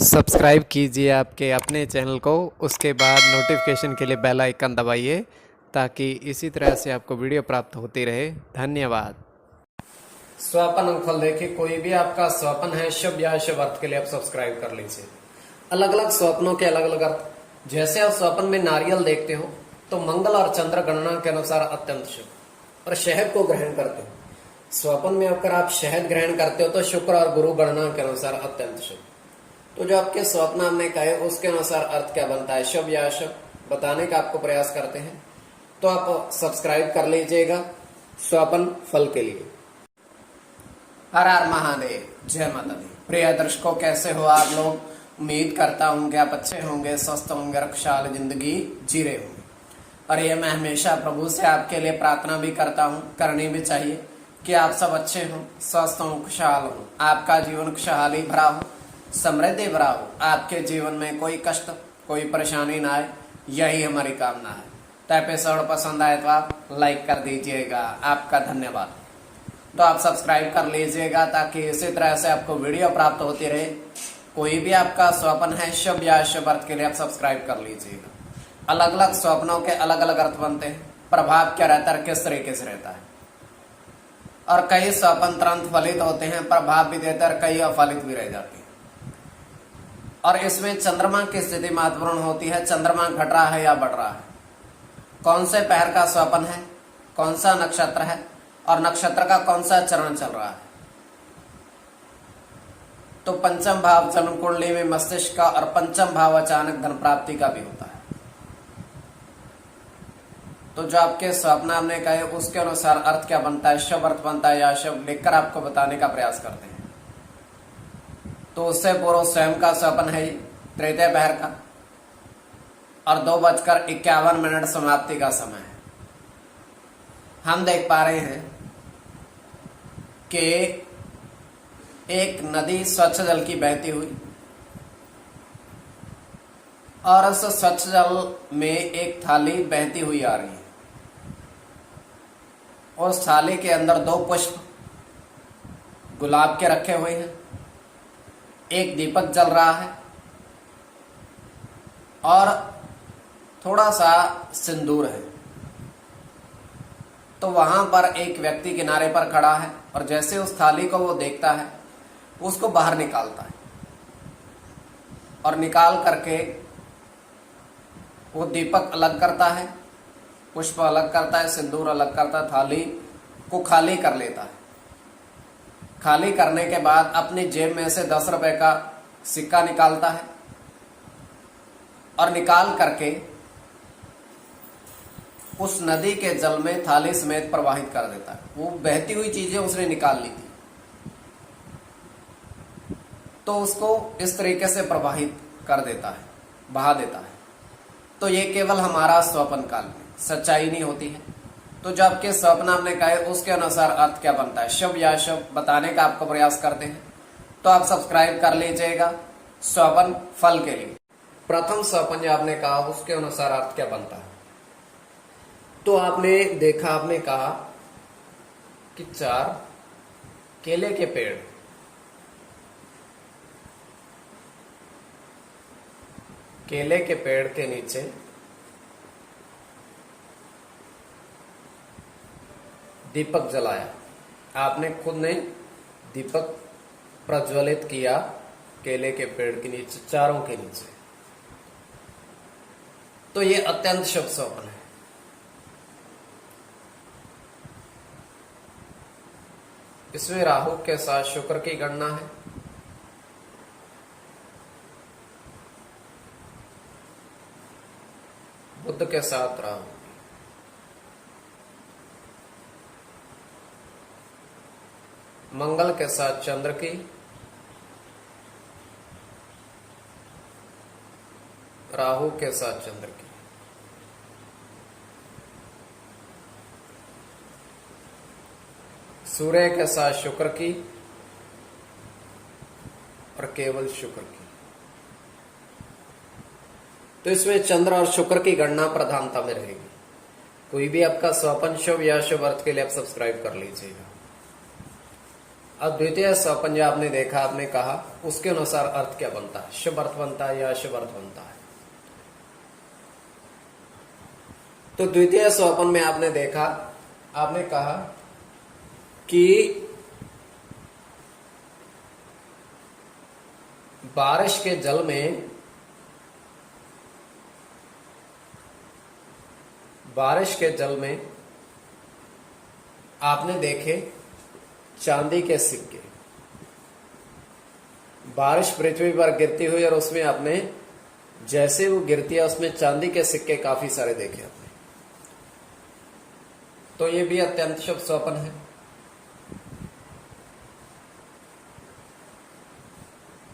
Subscribe कीजिए आपके अपने चैनल को, उसके बाद नोटिफिकेशन के लिए बेल आइकन दबाइए ताकि इसी तरह से आपको वीडियो प्राप्त होती रहे। धन्यवाद। स्वपन अंगफल देखिए, कोई भी आपका स्वपन है शुभ या शुभ अर्थ के लिए आप सब्सक्राइब कर लीजिए। अलग अलग स्वप्नों के अलग अलग अर्थ। जैसे आप स्वप्न में नारियल देखते हो तो मंगल और चंद्र गणना के अनुसार अत्यंत शुभ, और शहद को ग्रहण करते हो। स्वप्न में अगर आप शहद ग्रहण करते हो तो शुक्र और गुरु गणना के अनुसार अत्यंत शुभ। तो जो आपके स्वप्न हमने कहे उसके अनुसार अर्थ क्या बनता है, शुभ या अशुभ, बताने का आपको प्रयास करते हैं। तो आप सब्सक्राइब कर लीजिएगा स्वपन फल के लिए। हर हर महादेव, जय माता दी। प्रिय दर्शकों, कैसे हो आप लोग? उम्मीद करता हूं कि आप अच्छे होंगे, स्वस्थ होंगे, खुशहाल जिंदगी जी रहे होंगे। और ये मैं हमेशा प्रभु से आपके लिए प्रार्थना भी करता हूं, करनी भी चाहिए कि आप सब अच्छे हों, स्वस्थ हों, खुशहाल हों, आपका जीवन खुशहाली भरा हो, समृद्धि भरा हो, आपके जीवन में कोई कष्ट कोई परेशानी ना आए, यही हमारी कामना है। तो एपिसोड पसंद आए तो आप लाइक कर दीजिएगा, आपका धन्यवाद। तो आप सब्सक्राइब कर लीजिएगा ताकि इसी तरह से आपको वीडियो प्राप्त होती रहे। कोई भी आपका स्वप्न है शुभ या अशुभ अर्थ के लिए आप सब्सक्राइब कर लीजिएगा। अलग अलग स्वप्नों के अलग अलग अर्थ बनते हैं, प्रभाव क्या रहता है, किस तरीके से रहता है। और कई स्वप्न तुरंत फलित होते हैं, प्रभाव भी देते हैं, कई अफलित भी रह जाते हैं। और इसमें चंद्रमा की स्थिति महत्वपूर्ण होती है। चंद्रमा घट रहा है या बढ़ रहा है, कौन से पहर का स्वप्न है, कौन सा नक्षत्र है, और नक्षत्र का कौन सा चरण चल रहा है। तो पंचम भाव जन्म कुंडली में मस्तिष्क का, और पंचम भाव अचानक धन प्राप्ति का भी होता है। तो जो आपके स्वप्न हमने कहे उसके अनुसार अर्थ क्या बनता है, शुभ अर्थ बनता है या अशुभ, लिखकर आपको बताने का प्रयास करते हैं। तो उससे पूर्व स्वयं का स्वप्न है तृतीय पहर का, और 2:51 समाप्ति का समय है। हम देख पा रहे हैं कि एक नदी स्वच्छ जल की बहती हुई, और उस स्वच्छ जल में एक थाली बहती हुई आ रही है। और उस थाली के अंदर 2 पुष्प गुलाब के रखे हुए हैं, एक दीपक जल रहा है, और थोड़ा सा सिंदूर है। तो वहां पर एक व्यक्ति किनारे पर खड़ा है, और जैसे उस थाली को वो देखता है उसको बाहर निकालता है, और निकाल करके वो दीपक अलग करता है, पुष्प अलग करता है, सिंदूर अलग करता है, थाली को खाली कर लेता है। खाली करने के बाद अपनी जेब में से 10 रुपए का सिक्का निकालता है, और निकाल करके उस नदी के जल में थाली समेत प्रवाहित कर देता है। वो बहती हुई चीजें उसने निकाल ली थी, तो उसको इस तरीके से प्रवाहित कर देता है, बहा देता है। तो ये केवल हमारा स्वप्न काल में, सच्चाई नहीं होती है। तो जो आपके स्वप्न हमने कहे उसके अनुसार अर्थ क्या बनता है, शुभ या अशुभ, बताने का आपको प्रयास करते हैं। तो आप सब्सक्राइब कर लीजिएगा स्वपन फल के लिए। प्रथम स्वपन जो आपने कहा उसके अनुसार अर्थ क्या बनता है। तो आपने देखा, आपने कहा कि 4 केले के पेड़, केले के पेड़ के नीचे दीपक जलाया। आपने खुद ने दीपक प्रज्वलित किया केले के पेड़ के नीचे, चारों के नीचे। तो ये अत्यंत शुभ स्वप्न है। इसमें राहु के साथ शुक्र की गणना है। बुध के साथ राहु, मंगल के साथ चंद्र की, राहु के साथ चंद्र की, सूर्य के साथ शुक्र की, और केवल शुक्र की। तो इसमें चंद्र और शुक्र की गणना प्रधानता में रहेगी। कोई भी आपका स्वपन शुभ या शुभ अर्थ के लिए आप सब्सक्राइब कर लीजिएगा। अब द्वितीय स्वप्न जो आपने देखा, आपने कहा उसके अनुसार अर्थ क्या बनता है, शुभ अर्थ बनता है या अशुभ अर्थ बनता है। तो द्वितीय स्वप्न में आपने देखा, आपने कहा कि बारिश के जल में, बारिश के जल में आपने देखे चांदी के सिक्के। बारिश पृथ्वी पर गिरती हुई और उसमें आपने जैसे वो गिरती है उसमें चांदी के सिक्के काफी सारे देखे आपने। तो ये भी अत्यंत शुभ स्वप्न है।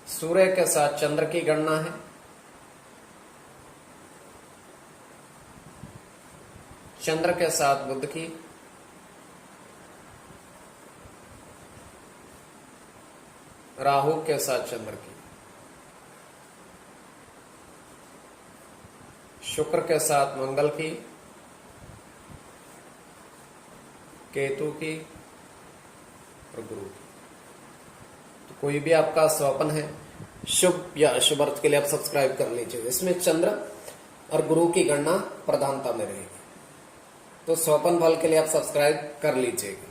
सूर्य के साथ चंद्र की गणना है। चंद्र के साथ बुध की, राहु के साथ चंद्र की, शुक्र के साथ मंगल की, केतु की और गुरु की। तो कोई भी आपका स्वप्न है शुभ या अशुभ अर्थ के लिए आप सब्सक्राइब कर लीजिए। इसमें चंद्र और गुरु की गणना प्रधानता में रहेगी। तो स्वप्न फल के लिए आप सब्सक्राइब कर लीजिएगा।